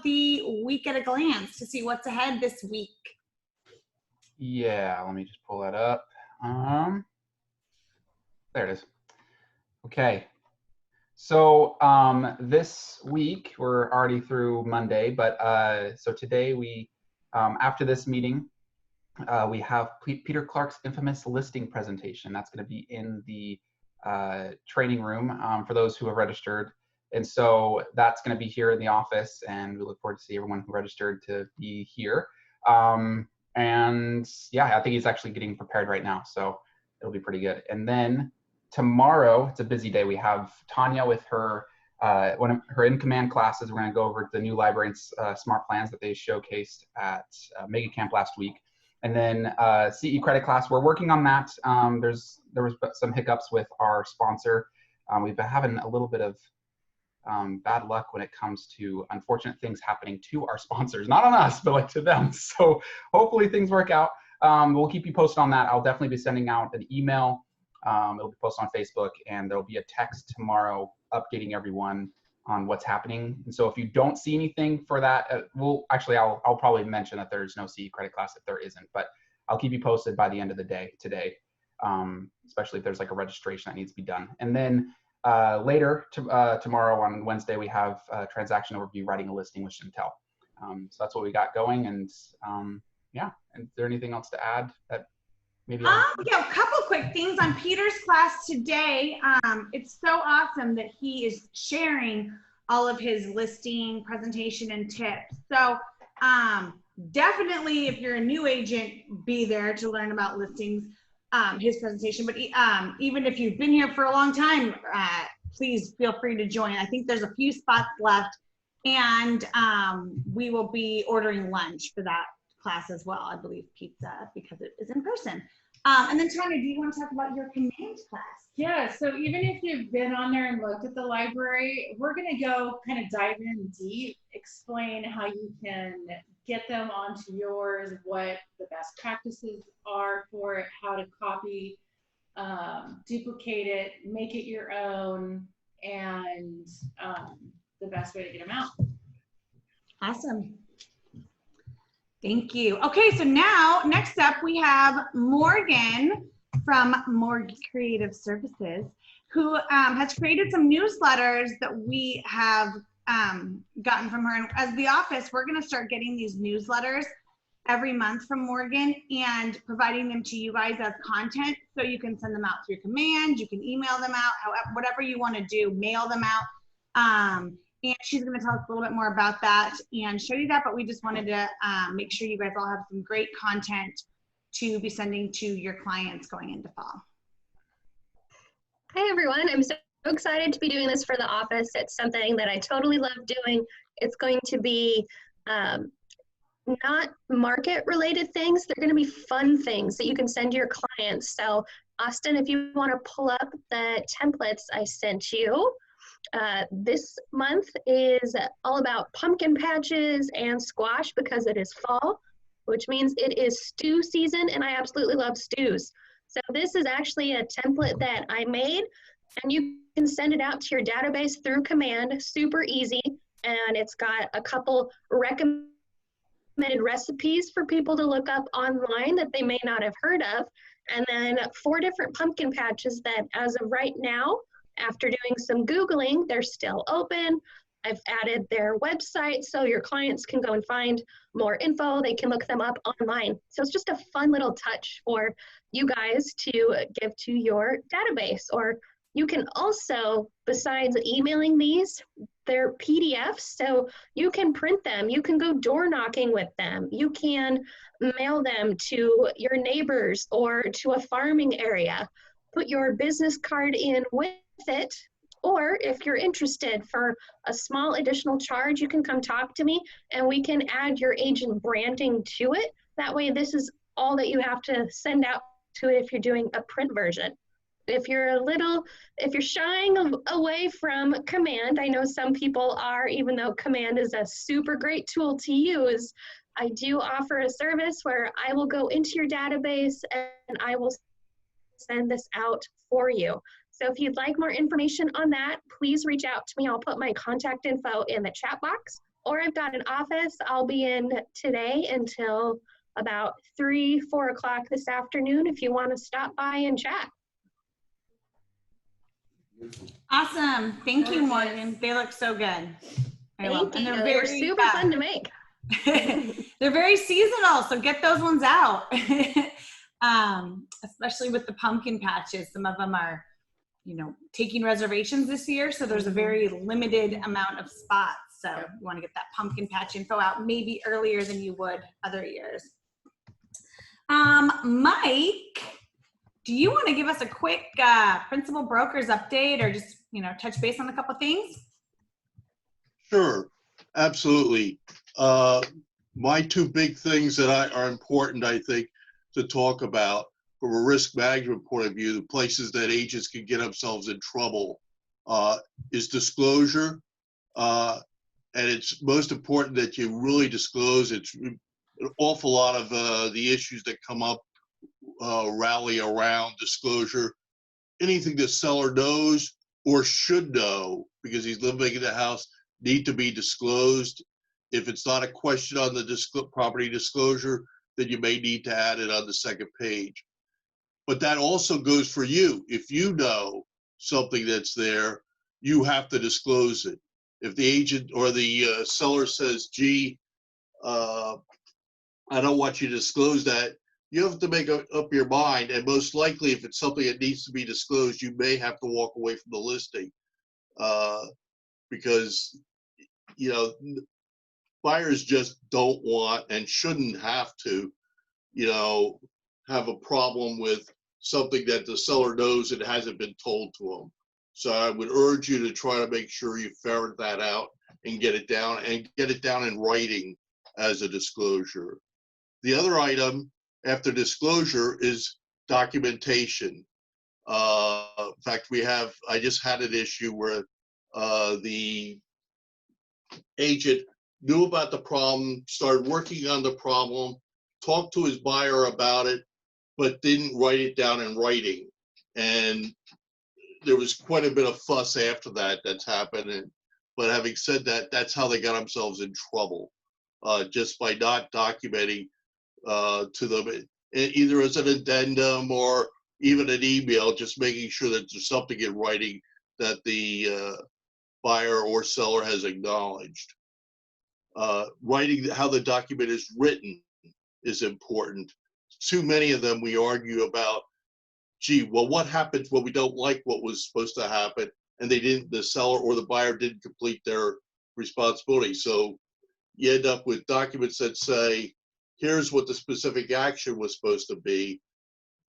the week at a glance to see what's ahead this week? Yeah, let me just pull that up. There it is. Okay. So this week, we're already through Monday, but so today we, after this meeting, we have Peter Clark's infamous listing presentation. That's going to be in the training room for those who have registered. And so that's going to be here in the office, and we look forward to see everyone who registered to be here. And yeah, I think he's actually getting prepared right now, so it'll be pretty good. And then tomorrow, it's a busy day. We have Tanya with her one of her in-command classes. We're going to go over the new library and smart plans that they showcased at Mega Camp last week. And then CE credit class, we're working on that. There was some hiccups with our sponsor. We've been having a little bit of bad luck when it comes to unfortunate things happening to our sponsors, not on us, but like to them. So hopefully things work out. We'll keep you posted on that. I'll definitely be sending out an email. It'll be posted on Facebook, and there'll be a text tomorrow updating everyone on what's happening. And so if you don't see anything for that, I'll probably mention that there's no CE credit class if there isn't, but I'll keep you posted by the end of the day today, especially if there's like a registration that needs to be done. And then later tomorrow on Wednesday, we have transaction overview, writing a listing with Chantel. So that's what we got going. And yeah, and is there anything else to add that maybe? Yeah, a couple quick things on Peter's class today. It's so awesome that he is sharing all of his listing presentation and tips. So definitely, if you're a new agent, be there to learn about listings, his presentation. But even if you've been here for a long time, please feel free to join. I think there's a few spots left, and we will be ordering lunch for that class as well. I believe pizza, because it is in person. And then Tanya, do you want to talk about your command class? Yeah, so even if you've been on there and looked at the library, we're going to go kind of dive in deep, explain how you can get them onto yours, what the best practices are for it, how to copy, duplicate it, make it your own, and the best way to get them out. Awesome. Thank you. Okay, so now next up we have Morgan from Morgan Creative Services, who has created some newsletters that we have gotten from her. And as the office, we're going to start getting these newsletters every month from Morgan and providing them to you guys as content, so you can send them out through command, you can email them out, however, whatever you want to do, mail them out. And she's going to tell us a little bit more about that and show you that, but we just wanted to make sure you guys all have some great content to be sending to your clients going into fall. Hi everyone, I'm so excited to be doing this for the office. It's something that I totally love doing. It's going to be not market related things, they're going to be fun things that you can send to your clients. So Austin, if you want to pull up the templates I sent you, this month is all about pumpkin patches and squash because it is fall, which means it is stew season, and I absolutely love stews. So this is actually a template that I made, and you can send it out to your database through command, super easy, and it's got a couple recommended recipes for people to look up online that they may not have heard of, and then 4 different pumpkin patches that as of right now, after doing some Googling, they're still open. I've added their website so your clients can go and find more info. They can look them up online. So it's just a fun little touch for you guys to give to your database. Or you can also, besides emailing these, they're PDFs, so you can print them. You can go door knocking with them. You can mail them to your neighbors or to a farming area. Put your business card in with it, or if you're interested for a small additional charge, you can come talk to me and we can add your agent branding to it. That way this is all that you have to send out to it if you're doing a print version. If you're shying away from command, I know some people are, even though command is a super great tool to use, I do offer a service where I will go into your database and I will send this out for you. So if you'd like more information on that, please reach out to me. I'll put my contact info in the chat box. or I've got an office. I'll be in today until about 3, 4 o'clock this afternoon if you want to stop by and chat. Awesome. Thank you, Morgan. They look so good. I love Thank them. you. And They were super fun to make. They're very seasonal, so get those ones out. Especially with the pumpkin patches. Some of them are, you know, taking reservations this year, so there's a very limited amount of spots. So you want to get that pumpkin patch info out maybe earlier than you would other years. Mike, do you want to give us a quick Principal Brokers update, or just, you know, touch base on a couple things? Sure, absolutely. My two big things that are important, I think, to talk about from a risk management point of view, the places that agents can get themselves in trouble, is disclosure. And it's most important that you really disclose. It's an awful lot of the issues that come up rally around disclosure. Anything the seller knows or should know because he's living in the house need to be disclosed. If it's not a question on the property disclosure, then you may need to add it on the second page. But that also goes for you. If you know something that's there, you have to disclose it. If the agent or the seller says, gee, I don't want you to disclose that, you have to make up your mind. And most likely, if it's something that needs to be disclosed, you may have to walk away from the listing because, you know, buyers just don't want and shouldn't have to, you know, have a problem with something that the seller knows and hasn't been told to them. So I would urge you to try to make sure you ferret that out and get it down in writing as a disclosure. The other item after disclosure is documentation. In fact, I just had an issue where the agent knew about the problem, started working on the problem, talked to his buyer about it, but didn't write it down in writing. And there was quite a bit of fuss after that's happened. But having said that, that's how they got themselves in trouble, just by not documenting to them, either as an addendum or even an email, just making sure that there's something in writing that the buyer or seller has acknowledged. Writing how the document is written is important. Too many of them we argue about, gee, well, what happens when we don't like what was supposed to happen and the seller or the buyer didn't complete their responsibility. So you end up with documents that say, here's what the specific action was supposed to be,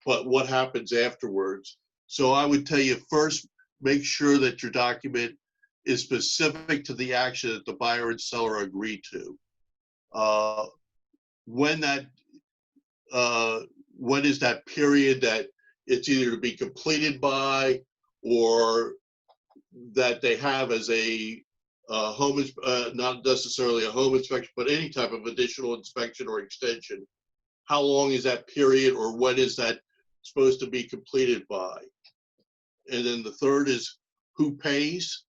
but what happens afterwards. So I would tell you first, make sure that your document is specific to the action that the buyer and seller agree to. When is that period that it's either to be completed by or that they have as a home, not necessarily a home inspection, but any type of additional inspection or extension. How long is that period, or when is that supposed to be completed by? And then the third is who pays,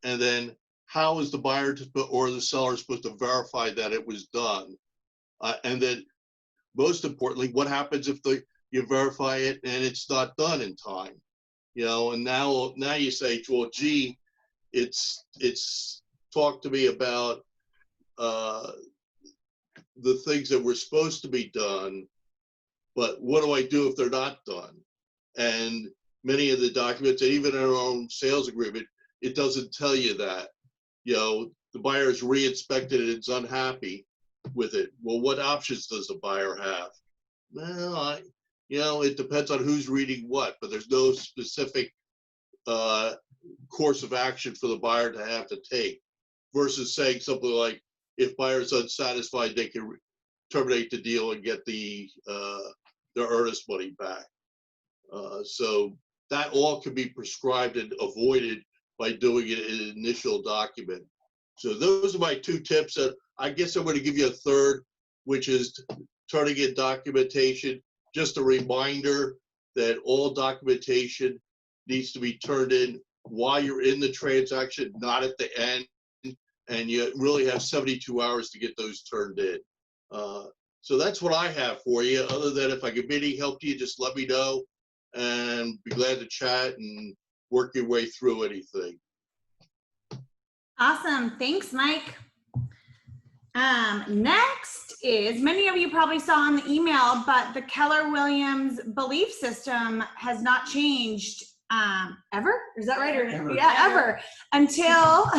and then how is the buyer or the seller supposed to verify that it was done? And then most importantly, what happens if you verify it and it's not done in time? You know, and now you say, well, gee, it's talk to me about the things that were supposed to be done, but what do I do if they're not done? And many of the documents, even in our own sales agreement, it doesn't tell you that. You know, the buyer is re-inspected and is unhappy with it. Well, what options does the buyer have? Well, you know, it depends on who's reading what, but there's no specific course of action for the buyer to have to take, versus saying something like, if buyer's unsatisfied, they can terminate the deal and get their earnest money back. So that all can be prescribed and avoided by doing it in an initial document. So those are my two tips. I guess I'm going to give you a third, which is turning in documentation. Just a reminder that all documentation needs to be turned in while you're in the transaction, not at the end. and you really have 72 hours to get those turned in. So that's what I have for you. Other than if I can be any help to you, just let me know, and be glad to chat and work your way through anything. Awesome. Thanks, Mike. Next is, many of you probably saw in the email, but the Keller Williams belief system has not changed ever. Is that right? Or, Ever. Yeah, ever. Until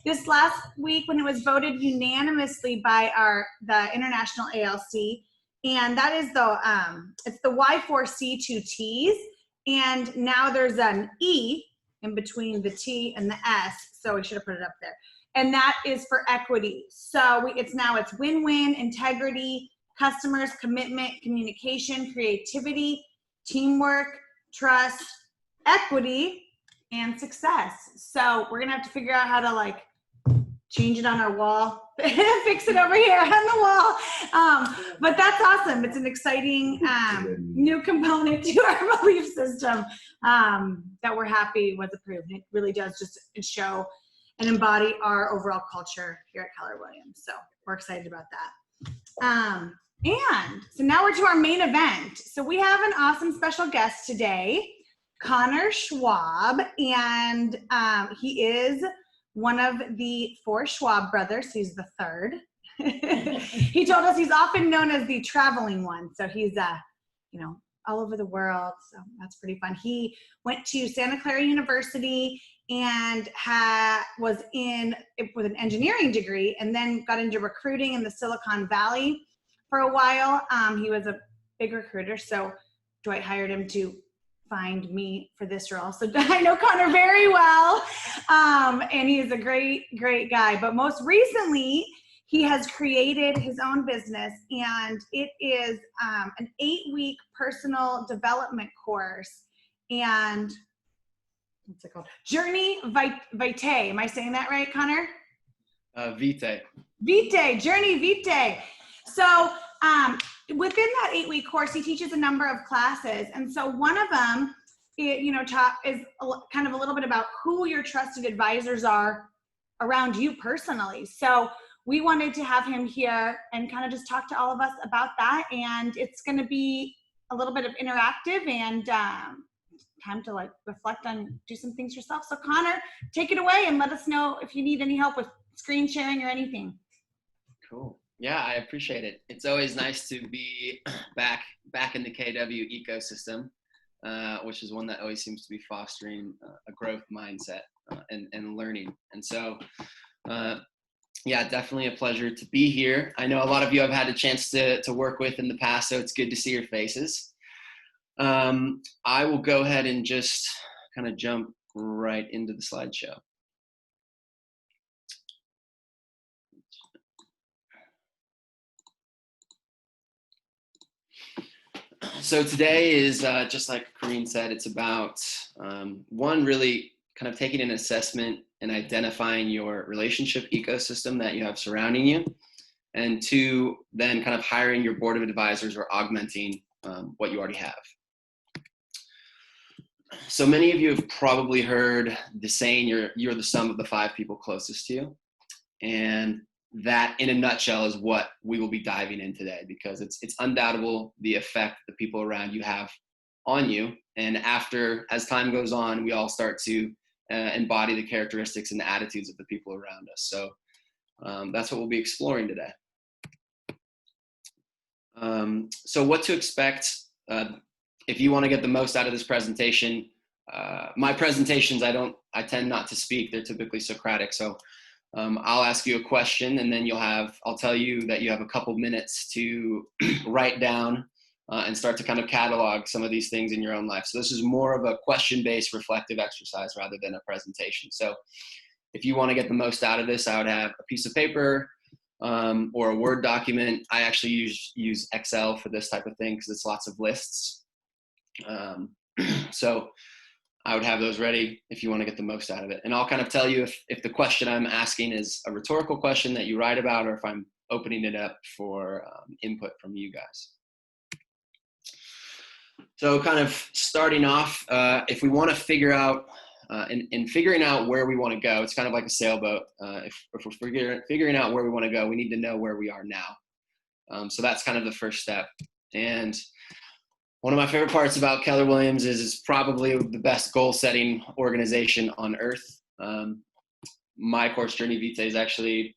this last week when it was voted unanimously by the International ALC. And that is it's the Y4C2Ts. And now there's an E in between the T and the S. So we should have put it up there. And that is for equity. So it's win-win, integrity, customers, commitment, communication, creativity, teamwork, trust, equity, and success. So we're gonna have to figure out how to like change it on our wall, fix it over here on the wall. But that's awesome. It's an exciting new component to our belief system that we're happy was approved. It really does just show and embody our overall culture here at Keller Williams. So we're excited about that. And so now we're to our main event. So we have an awesome special guest today, Connor Schwab, and he is one of the 4 Schwab brothers. He's the third. He told us he's often known as the traveling one. So he's, all over the world. So that's pretty fun. He went to Santa Clara University and was with an engineering degree, and then got into recruiting in the Silicon Valley for a while. He was a big recruiter. So Dwight hired him to find me for this role. So I know Connor very well. And he is a great, great guy. But most recently, he has created his own business, and it is an 8-week personal development course. And what's it called? Journey Vitae. Am I saying that right, Connor? Vitae. Vitae, Journey Vitae. So within that 8-week course, he teaches a number of classes. And so one of them, is kind of a little bit about who your trusted advisors are around you personally. So we wanted to have him here and kind of just talk to all of us about that. And it's going to be a little bit of interactive and time to like reflect on, do some things yourself. So Connor, take it away and let us know if you need any help with screen sharing or anything. Cool. Yeah, I appreciate it. It's always nice to be back in the KW ecosystem, which is one that always seems to be fostering a growth mindset and learning. And so, yeah, definitely a pleasure to be here. I know a lot of you I've had a chance to work with in the past, so it's good to see your faces. I will go ahead and just kind of jump right into the slideshow. So today is, just like Corrine said, it's about one, really kind of taking an assessment and identifying your relationship ecosystem that you have surrounding you. And 2, then kind of hiring your board of advisors or augmenting what you already have. So many of you have probably heard the saying, you're the sum of the 5 people closest to you. And that in a nutshell is what we will be diving in today, because it's undoubtable the effect the people around you have on you. And as time goes on, we all start to embody the characteristics and the attitudes of the people around us. So that's what we'll be exploring today. So what to expect if you want to get the most out of this presentation. My presentations, I tend not to speak. They're typically Socratic. So I'll ask you a question, and then I'll tell you that you have a couple minutes to write down and start to kind of catalog some of these things in your own life. So this is more of a question-based reflective exercise rather than a presentation. So if you want to get the most out of this, I would have a piece of paper or a Word document. I actually use Excel for this type of thing because it's lots of lists. So I would have those ready if you want to get the most out of it. And I'll kind of tell you if the question I'm asking is a rhetorical question that you write about, or if I'm opening it up for input from you guys. So kind of starting off, if we want to figure out in figuring out where we want to go. It's kind of like a sailboat. If we're figuring out where we want to go, we need to know where we are now. So that's kind of the first step. And one of my favorite parts about Keller Williams is it's probably the best goal setting organization on earth. My course, Journey Vitae, is actually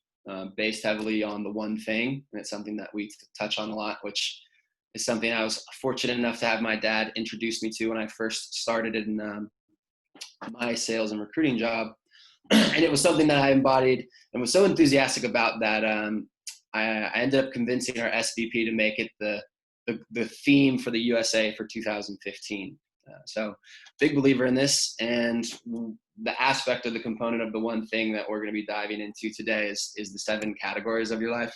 based heavily on the one thing. And it's something that we touch on a lot, which is something I was fortunate enough to have my dad introduce me to when I first started in my sales and recruiting job. And it was something that I embodied and was so enthusiastic about that I ended up convincing our SVP to make it the theme for the USA for 2015. So big believer in this, and the aspect of the component of the one thing that we're going to be diving into today is the 7 categories of your life.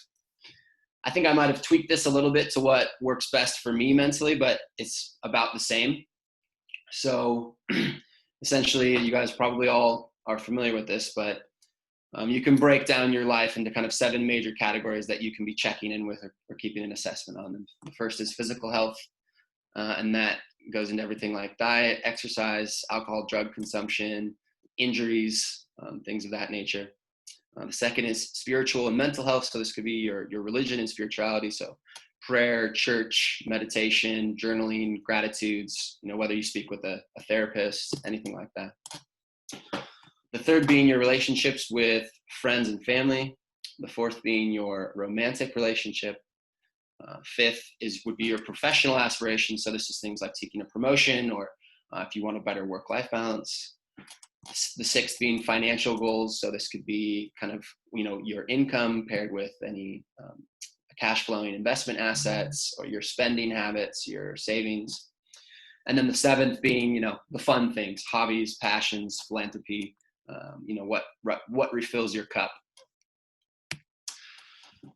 I think I might have tweaked this a little bit to what works best for me mentally, but it's about the same. So essentially, you guys probably all are familiar with this, but you can break down your life into kind of 7 major categories that you can be checking in with or keeping an assessment on. And the first is physical health, and that goes into everything like diet, exercise, alcohol, drug consumption, injuries, things of that nature. The second is spiritual and mental health. So this could be your religion and spirituality. So prayer, church, meditation, journaling, gratitudes, whether you speak with a therapist, anything like that. The third being your relationships with friends and family. The fourth being your romantic relationship. Fifth would be your professional aspirations. So this is things like seeking a promotion or if you want a better work-life balance. The sixth being financial goals. So this could be kind of, your income paired with any cash flowing investment assets or your spending habits, your savings. And then the seventh being, the fun things, hobbies, passions, philanthropy, what refills your cup.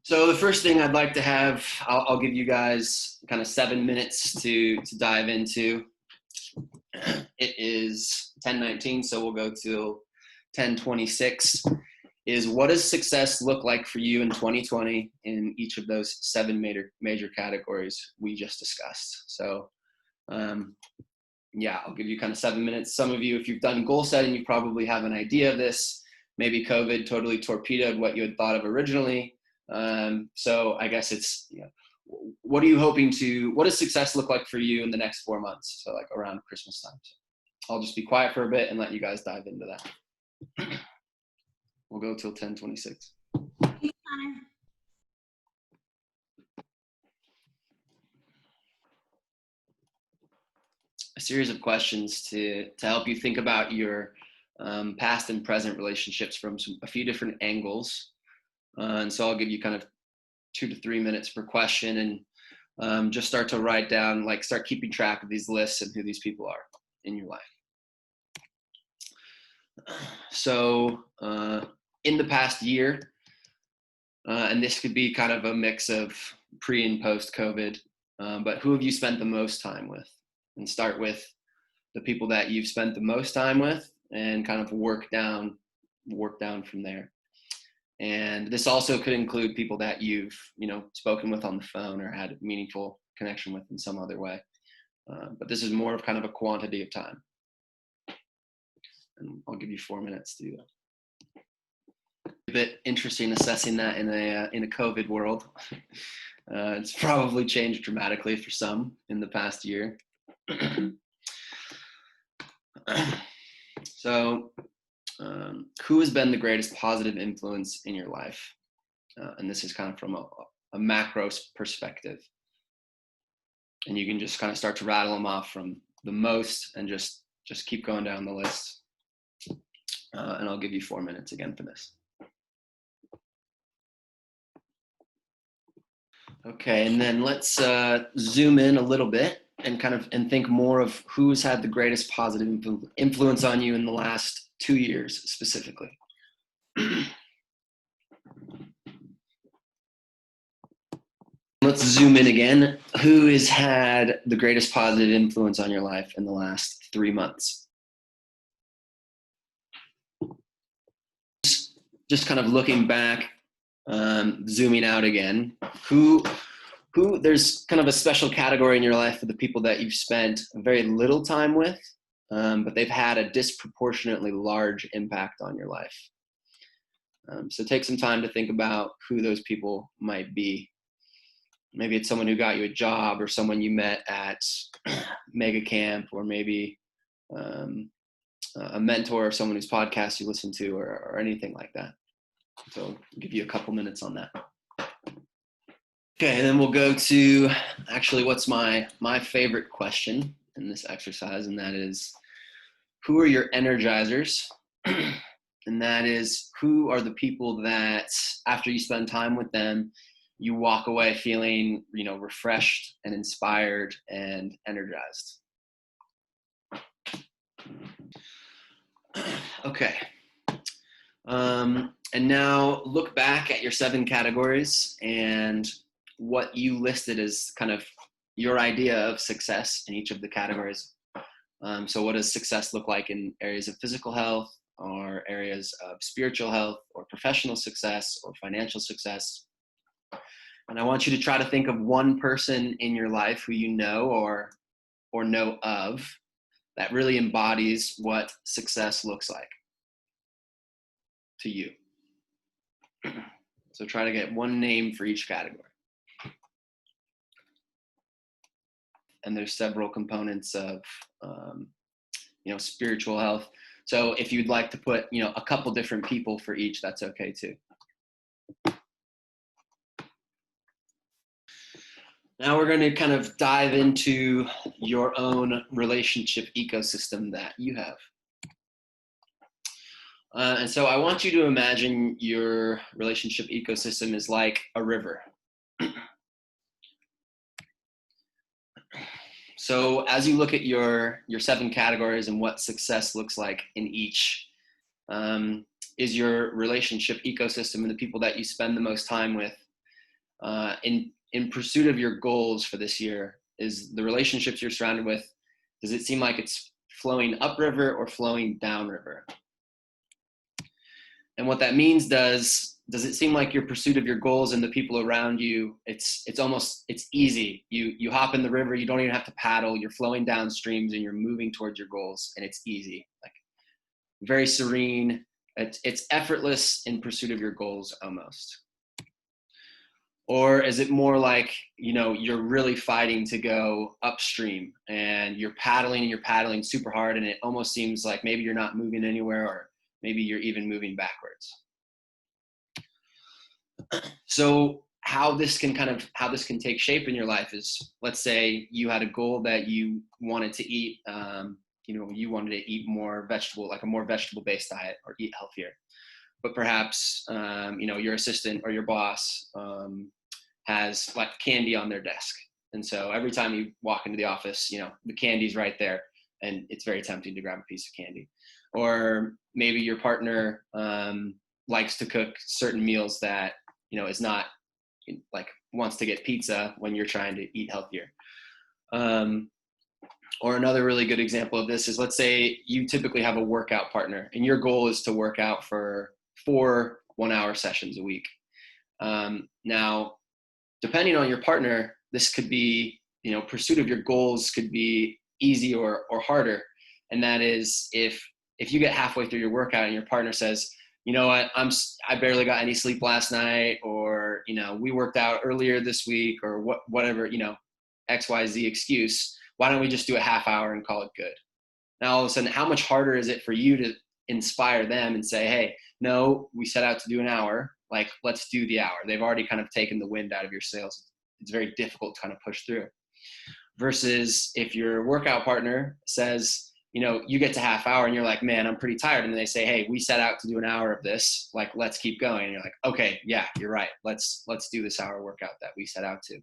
So the first thing I'd like to have, I'll give you guys kind of 7 minutes to dive into. It is 10:19, so we'll go till 10:26. Is what does success look like for you in 2020 in each of those 7 major categories we just discussed? So I'll give you kind of 7 minutes. Some of you, if you've done goal setting, you probably have an idea of this. Maybe COVID totally torpedoed what you had thought of originally. So I guess it's, what does success look like for you in the next 4 months? So like around Christmas time. So I'll just be quiet for a bit and let you guys dive into that. We'll go till 10:26. A series of questions to help you think about your past and present relationships from a few different angles. And so I'll give you kind of 2 to 3 minutes per question and just start to write down, start keeping track of these lists and who these people are in your life. So in the past year, and this could be kind of a mix of pre and post COVID, but who have you spent the most time with? And start with the people that you've spent the most time with and kind of work down from there. And this also could include people that you've, spoken with on the phone or had a meaningful connection with in some other way. But this is more of kind of a quantity of time. And I'll give you 4 minutes to do that. A bit interesting assessing that in a COVID world. It's probably changed dramatically for some in the past year. So, who has been the greatest positive influence in your life? And this is kind of from a macro perspective. And you can just kind of start to rattle them off from the most and just keep going down the list. And I'll give you 4 minutes again for this. Okay, and then let's zoom in a little bit and think more of who's had the greatest positive influence on you in the last 2 years specifically. Let's zoom in again. Who has had the greatest positive influence on your life in the last 3 months? Just kind of looking back, zooming out again. Who there's kind of a special category in your life for the people that you've spent very little time with, but they've had a disproportionately large impact on your life. So take some time to think about who those people might be. Maybe it's someone who got you a job, or someone you met at Mega Camp, or maybe a mentor, or someone whose podcast you listen to, or anything like that. So I'll give you a couple minutes on that. Okay, and then we'll go to actually what's my favorite question in this exercise, and that is, who are your energizers? And that is, who are the people that after you spend time with them, you walk away feeling, refreshed and inspired and energized. Okay. And now look back at your 7 categories and what you listed as kind of your idea of success in each of the categories. So what does success look like in areas of physical health, or areas of spiritual health, or professional success, or financial success? And I want you to try to think of one person in your life who you know or know of that really embodies what success looks like to you. So try to get one name for each category. And there's several components of, spiritual health. So if you'd like to put, a couple different people for each, that's okay too. Now we're going to kind of dive into your own relationship ecosystem that you have. And so I want you to imagine your relationship ecosystem is like a river. So as you look at your 7 categories and what success looks like in each, is your relationship ecosystem and the people that you spend the most time with in pursuit of your goals for this year, is the relationships you're surrounded with, does it seem like it's flowing upriver or flowing downriver? And what that means, does it seem like your pursuit of your goals and the people around you, it's easy. You hop in the river, you don't even have to paddle, you're flowing down streams and you're moving towards your goals, and it's easy, like very serene. It's effortless in pursuit of your goals almost. Or is it more like, you're really fighting to go upstream and you're paddling super hard, and it almost seems like maybe you're not moving anywhere, or maybe you're even moving backwards. So how this can take shape in your life is, let's say you had a goal that you wanted to eat, you wanted to eat more vegetable, like a more vegetable-based diet, or eat healthier. But perhaps, your assistant or your boss has like candy on their desk. And so every time you walk into the office, the candy's right there, and it's very tempting to grab a piece of candy. Or maybe your partner likes to cook certain meals that, is not like, wants to get pizza when you're trying to eat healthier. Or another really good example of this is, let's say you typically have a workout partner and your goal is to work out for 4 1-hour sessions a week. Now, depending on your partner, this could be, pursuit of your goals could be easy or harder. And that is, if you get halfway through your workout and your partner says, you know what, I barely got any sleep last night, or, we worked out earlier this week, or whatever, XYZ excuse, why don't we just do a half hour and call it good? Now, all of a sudden, how much harder is it for you to inspire them and say, hey, no, we set out to do an hour, like, let's do the hour. They've already kind of taken the wind out of your sails. It's very difficult to kind of push through. Versus if your workout partner says, you get to half hour and you're like, man, I'm pretty tired. And they say, hey, we set out to do an hour of this, like, let's keep going. And you're like, okay, yeah, you're right. Let's do this hour workout that we set out to.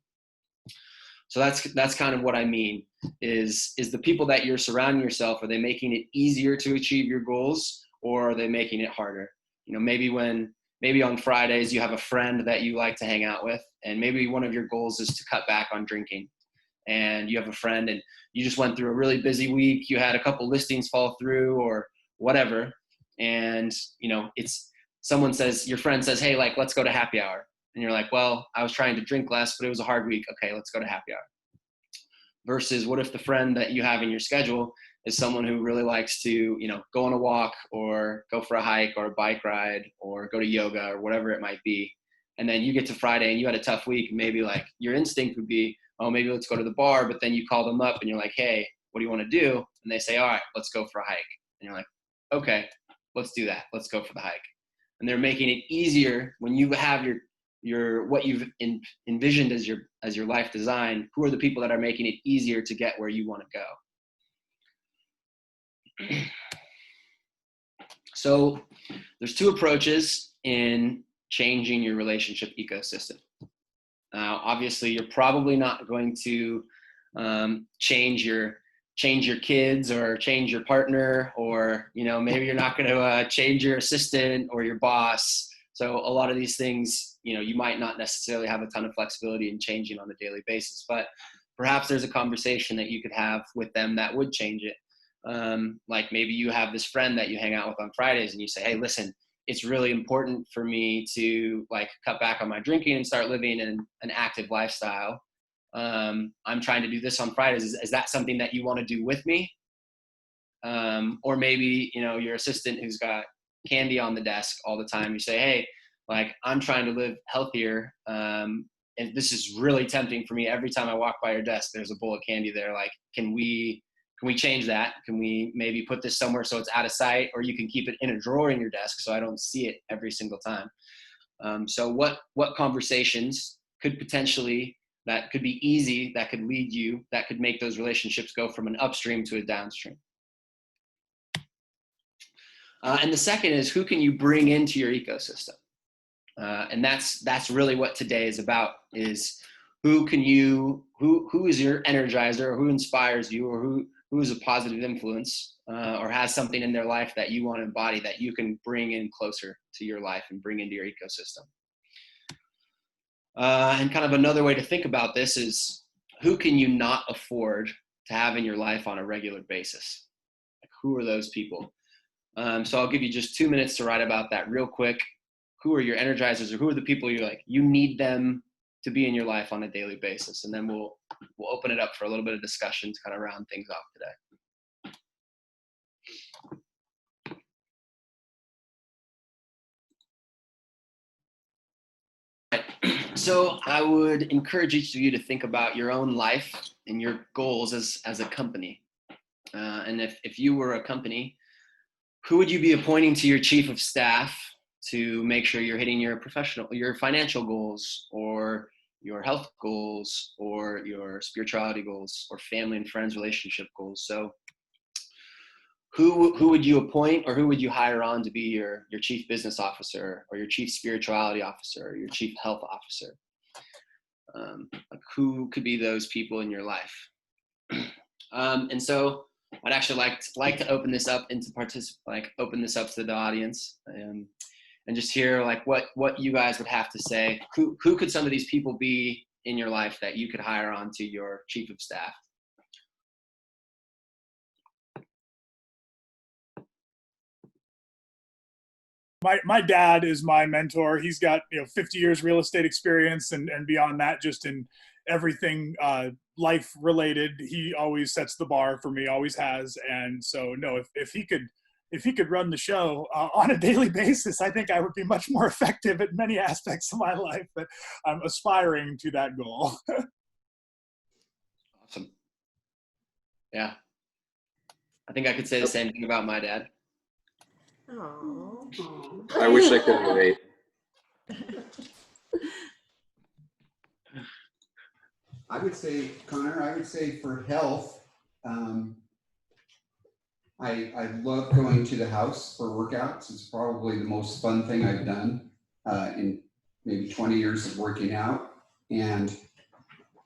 So that's kind of what I mean is the people that you're surrounding yourself, are they making it easier to achieve your goals, or are they making it harder? Maybe on Fridays you have a friend that you like to hang out with, and maybe one of your goals is to cut back on drinking. And you have a friend and you just went through a really busy week. You had a couple listings fall through or whatever. And, your friend says, hey, like, let's go to happy hour. And you're like, well, I was trying to drink less, but it was a hard week. Okay, let's go to happy hour. Versus what if the friend that you have in your schedule is someone who really likes to, you know, go on a walk or go for a hike or a bike ride or go to yoga or whatever it might be. And then you get to Friday and you had a tough week. Maybe like your instinct would be, oh, maybe let's go to the bar. But then you call them up and you're like, hey, what do you want to do? And they say, all right, let's go for a hike. And you're like, okay, let's do that. Let's go for the hike. And they're making it easier when you have your what you've envisioned as your life design. Who are the people that are making it easier to get where you want to go? So there's two approaches in changing your relationship ecosystem. Obviously, you're probably not going to change your kids or change your partner, or, you know, maybe you're not going to change your assistant or your boss. So a lot of these things, you know, you might not necessarily have a ton of flexibility in changing on a daily basis, but perhaps there's a conversation that you could have with them that would change it. Like maybe you have this friend that you hang out with on Fridays and you say, hey, listen, it's really important for me to like cut back on my drinking and start living an active lifestyle. I'm trying to do this on Fridays. Is that something that you want to do with me? Or maybe, you know, your assistant who's got candy on the desk all the time, you say, hey, like, I'm trying to live healthier. And this is really tempting for me. Every time I walk by your desk, there's a bowl of candy there. Like, can we change that? Can we maybe put this somewhere so it's out of sight, or you can keep it in a drawer in your desk so I don't see it every single time? So what conversations could potentially, that could be easy, that could lead you, that could make those relationships go from an upstream to a downstream? And the second is, who can you bring into your ecosystem? And that's really what today is about, is who is your energizer, or who inspires you, or who is a positive influence, or has something in their life that you want to embody, that you can bring in closer to your life and bring into your ecosystem. And kind of another way to think about this is, who can you not afford to have in your life on a regular basis? Like, who are those people? So I'll give you just 2 minutes to write about that real quick. Who are your energizers, or who are the people you're like, you need them to be in your life on a daily basis? And then we'll open it up for a little bit of discussion to kind of round things off today. So I would encourage each of you to think about your own life and your goals as a company. And if you were a company, who would you be appointing to your chief of staff to make sure you're hitting your financial goals, or your health goals, or your spirituality goals, or family and friends relationship goals? So who would you appoint, or who would you hire on to be your chief business officer, or your chief spirituality officer, or your chief health officer? Like, who could be those people in your life? And so I'd actually like to open this up into open this up to the audience, and just hear like what you guys would have to say. Who could some of these people be in your life that you could hire on to your chief of staff? My dad is my mentor. He's got 50 years real estate experience, and beyond that, just in everything life related. He always sets the bar for me, always has. And so no, if he could run the show on a daily basis, I think I would be much more effective at many aspects of my life. But I'm aspiring to that goal. Awesome. Yeah, I think I could say the same thing about my dad. Oh. I wish I could relate. I would say, Connor, for health, I love going to the house for workouts. It's probably the most fun thing I've done in maybe 20 years of working out. And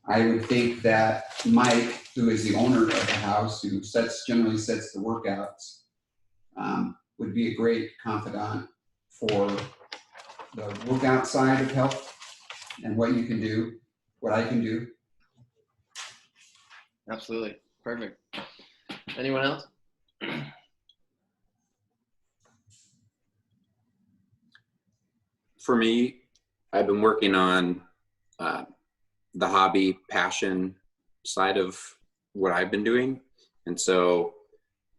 I would think that Mike, who is the owner of the house, who generally sets the workouts, would be a great confidant for the workout side of health and what you can do, what I can do. Absolutely. Perfect. Anyone else? For me, I've been working on the hobby passion side of what I've been doing. And so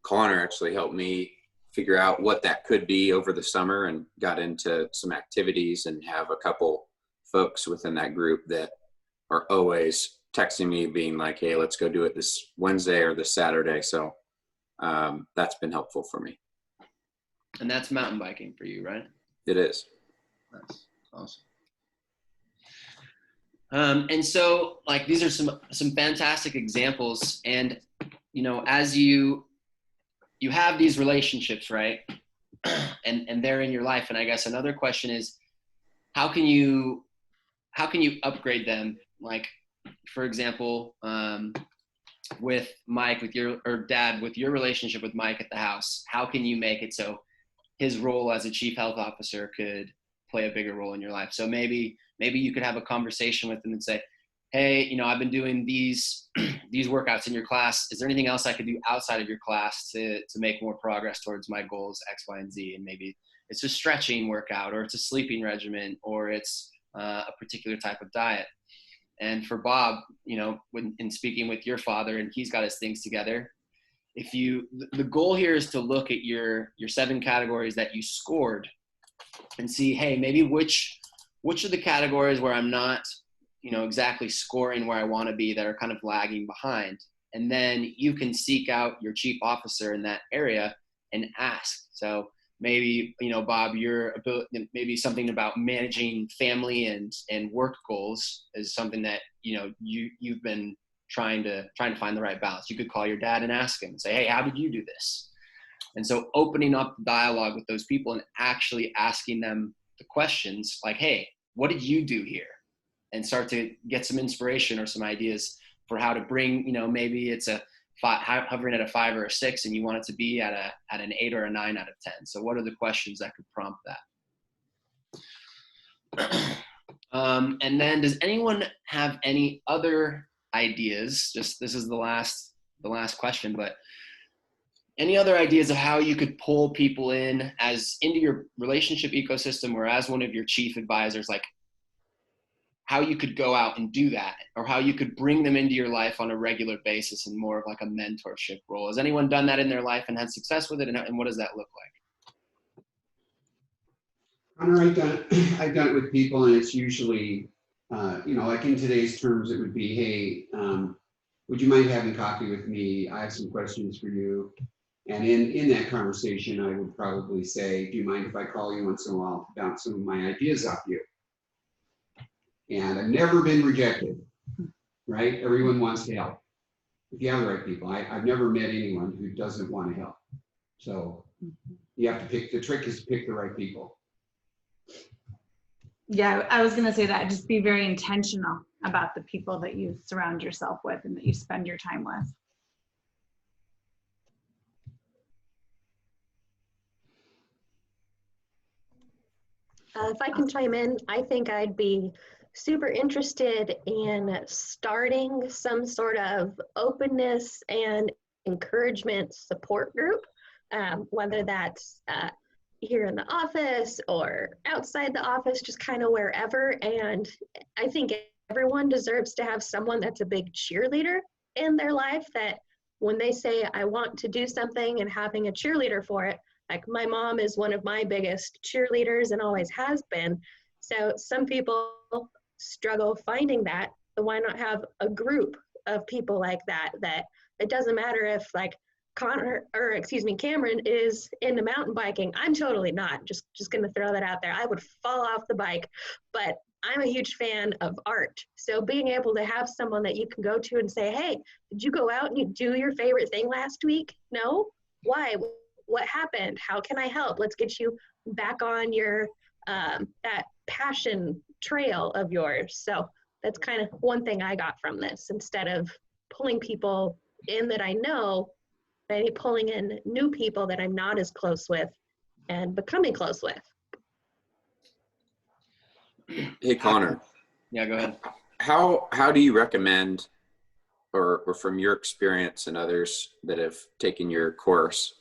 Connor actually helped me figure out what that could be over the summer, and got into some activities, and have a couple folks within that group that are always texting me being like, hey, let's go do it this Wednesday or this Saturday. So that's been helpful for me. And that's mountain biking for you, right? It is. That's awesome. And so, like, these are some fantastic examples. And, you know, as you have these relationships, right? And they're in your life. And I guess another question is, how can you upgrade them? Like, for example, with Mike, Dad, with your relationship with Mike at the house, how can you make it so his role as a chief health officer could play a bigger role in your life? So maybe you could have a conversation with him and say, hey, you know, I've been doing these workouts in your class. Is there anything else I could do outside of your class to make more progress towards my goals X, Y, and Z? And maybe it's a stretching workout, or it's a sleeping regimen, or it's a particular type of diet. And for Bob, you know, in speaking with your father, and he's got his things together, the goal here is to look at your 7 categories that you scored and see, hey, maybe which of the categories where I'm not, you know, exactly scoring where I want to be, that are kind of lagging behind. And then you can seek out your chief officer in that area and ask. So maybe, you know, Bob, maybe something about managing family and work goals is something that, you know, you've been trying to find the right balance. You could call your dad and ask him and say, hey, how did you do this? And so opening up the dialogue with those people and actually asking them the questions like, hey, what did you do here? And start to get some inspiration or some ideas for how to bring, you know, maybe it's hovering at a 5 or a 6, and you want it to be at an 8 or a 9 out of 10. So what are the questions that could prompt that? And then, does anyone have any other ideas? Just, this is the last question, but any other ideas of how you could pull people in into your relationship ecosystem, or as one of your chief advisors, like how you could go out and do that, or how you could bring them into your life on a regular basis in more of like a mentorship role? Has anyone done that in their life and had success with it? And what does that look like? Connor, I've done it with people, and it's usually, you know, like in today's terms, it would be, hey, would you mind having coffee with me? I have some questions for you. And in that conversation, I would probably say, do you mind if I call you once in a while to bounce some of my ideas off you? And I've never been rejected, right? Everyone wants to help. If you have the right people. I've never met anyone who doesn't want to help. So you have to pick, the trick is to pick the right people. Yeah, I was going to say that. Just be very intentional about the people that you surround yourself with and that you spend your time with. If I can chime in, I think I'd be super interested in starting some sort of openness and encouragement support group, whether that's here in the office or outside the office, just kind of wherever. And I think everyone deserves to have someone that's a big cheerleader in their life, that when they say, I want to do something, and having a cheerleader for it. Like, my mom is one of my biggest cheerleaders and always has been. So some people struggle finding that, but why not have a group of people like that, that it doesn't matter if like Cameron is into mountain biking. I'm totally not. Just gonna throw that out there. I would fall off the bike, but I'm a huge fan of art. So being able to have someone that you can go to and say, hey, did you go out and you do your favorite thing last week? No? Why? What happened? How can I help? Let's get you back on your that passion trail of yours. So that's kind of one thing I got from this. Instead of pulling people in that I know, maybe pulling in new people that I'm not as close with and becoming close with. Hey, Connor. Yeah, go ahead. How do you recommend, or from your experience and others that have taken your course,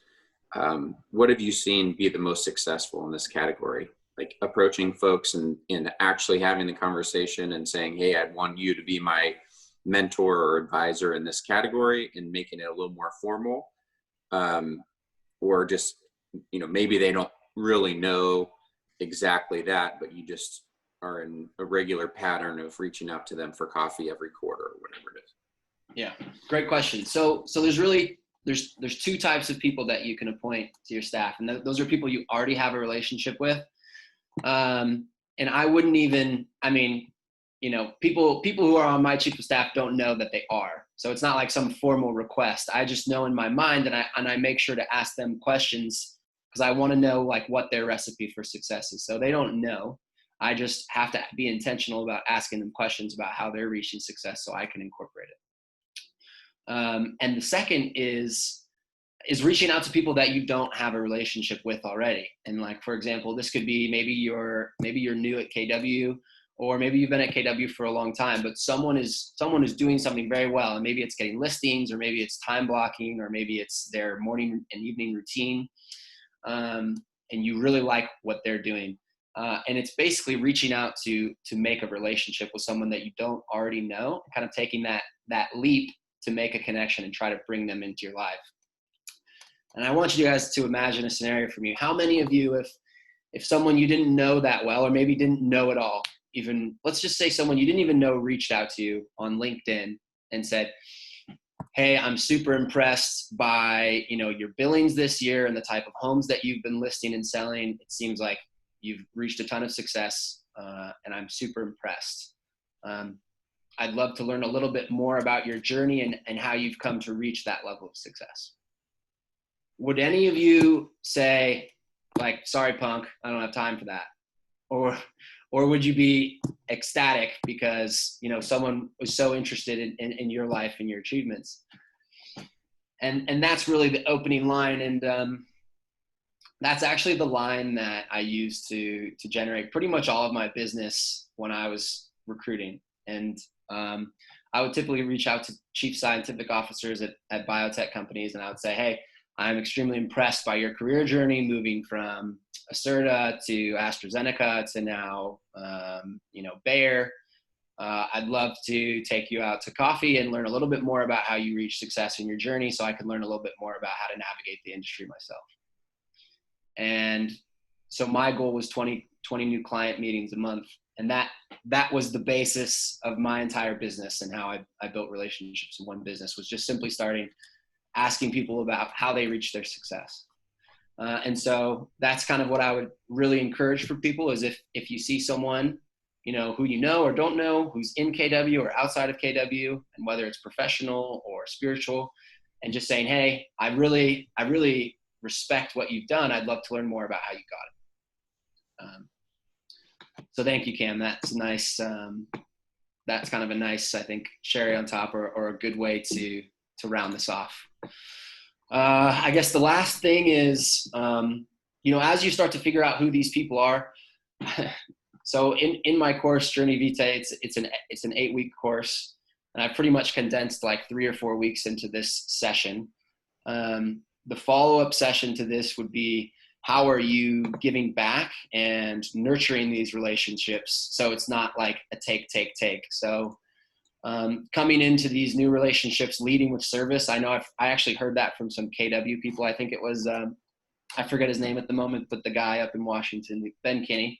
what have you seen be the most successful in this category? Like approaching folks and actually having the conversation and saying, hey, I'd want you to be my mentor or advisor in this category, and making it a little more formal, or just, maybe they don't really know exactly that, but you just are in a regular pattern of reaching out to them for coffee every quarter or whatever it is? Yeah, great question. So there's two types of people that you can appoint to your staff, and those are people you already have a relationship with. And I wouldn't even, people who are on my chief of staff don't know that they are. So it's not like some formal request. I just know in my mind, and I make sure to ask them questions because I want to know like what their recipe for success is. So they don't know. I just have to be intentional about asking them questions about how they're reaching success so I can incorporate it. And the second is reaching out to people that you don't have a relationship with already. And like, for example, this could be maybe you're new at KW, or maybe you've been at KW for a long time, but someone is doing something very well. And maybe it's getting listings, or maybe it's time blocking, or maybe it's their morning and evening routine. And you really like what they're doing. And it's basically reaching out to make a relationship with someone that you don't already know, kind of taking that leap to make a connection and try to bring them into your life. And I want you guys to imagine a scenario from you. How many of you, if someone you didn't know that well, or maybe didn't know at all, even let's just say someone you didn't even know reached out to you on LinkedIn and said, hey, I'm super impressed by, your billings this year and the type of homes that you've been listing and selling. It seems like you've reached a ton of success, and I'm super impressed. I'd love to learn a little bit more about your journey and how you've come to reach that level of success. Would any of you say, like, sorry, punk, I don't have time for that? Or would you be ecstatic because, someone was so interested in your life and your achievements? And that's really the opening line. And that's actually the line that I used to generate pretty much all of my business when I was recruiting. And I would typically reach out to chief scientific officers at biotech companies, and I would say, hey, I'm extremely impressed by your career journey, moving from Acerta to AstraZeneca to now, Bayer. I'd love to take you out to coffee and learn a little bit more about how you reach success in your journey, so I can learn a little bit more about how to navigate the industry myself. And so my goal was 20 new client meetings a month. And that was the basis of my entire business, and how I built relationships in one business, was just simply asking people about how they reach their success. And so that's kind of what I would really encourage for people, is if you see someone, who you know or don't know, who's in KW or outside of KW, and whether it's professional or spiritual, and just saying, hey, I really respect what you've done. I'd love to learn more about how you got it. So thank you, Cam. That's nice. That's kind of a nice, I think, cherry on top, or a good way to round this off. I guess the last thing is, as you start to figure out who these people are. So in my course, Journey Vitae, it's an 8-week course, and I pretty much condensed like 3 or 4 weeks into this session. The follow-up session to this would be, how are you giving back and nurturing these relationships so it's not like a take. So coming into these new relationships, leading with service. I know I actually heard that from some KW people. I think it was, I forget his name at the moment, but the guy up in Washington, Ben Kinney.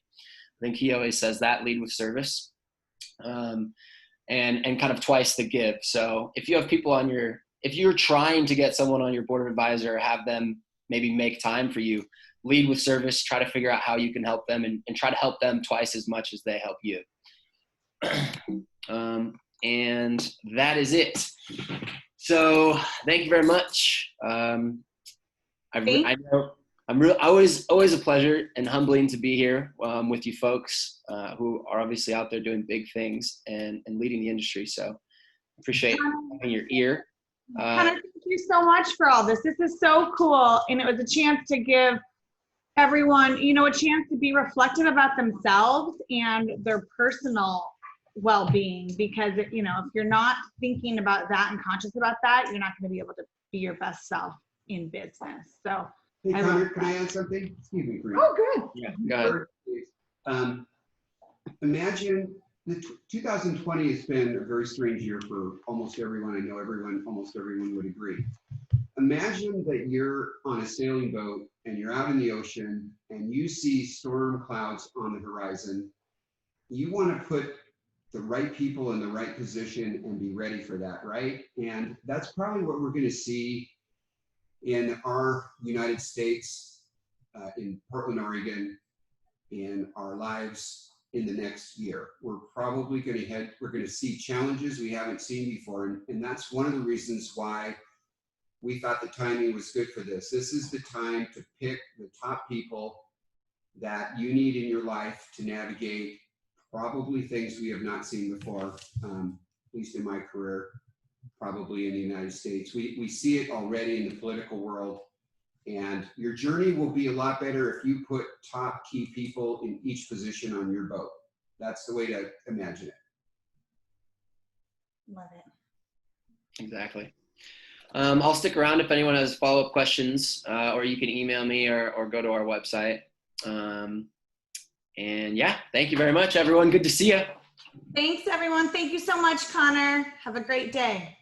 I think he always says that, lead with service, and kind of twice the give. So if you have people if you're trying to get someone on your board of advisor, or have them maybe make time for you, lead with service, try to figure out how you can help them, and try to help them twice as much as they help you. And that is it. So thank you very much. I know always a pleasure and humbling to be here with you folks who are obviously out there doing big things and leading the industry. So appreciate having your ear. Thank you so much for all this. This is so cool. And it was a chance to give everyone, a chance to be reflective about themselves and their personal well-being, because, if you're not thinking about that and conscious about that, you're not going to be able to be your best self in business. So Hey, Connor, can I add something? Excuse me, Green. Oh, good. Yeah, go ahead. Imagine 2020 has been a very strange year for almost everyone. I know almost everyone would agree. imagine that you're on a sailing boat and you're out in the ocean and you see storm clouds on the horizon. You want to put the right people in the right position and be ready for that, right? And that's probably what we're going to see in our United States, in Portland, Oregon, in our lives in the next year. We're probably going to see challenges we haven't seen before. And that's one of the reasons why we thought the timing was good for this. This is the time to pick the top people that you need in your life to navigate probably things we have not seen before, at least in my career, probably in the United States. We see it already in the political world, and your journey will be a lot better if you put top key people in each position on your boat. That's the way to imagine it. Love it. Exactly. I'll stick around if anyone has follow-up questions, or you can email me or go to our website. And yeah, thank you very much, everyone. Good to see you. Thanks, everyone. Thank you so much, Connor. Have a great day.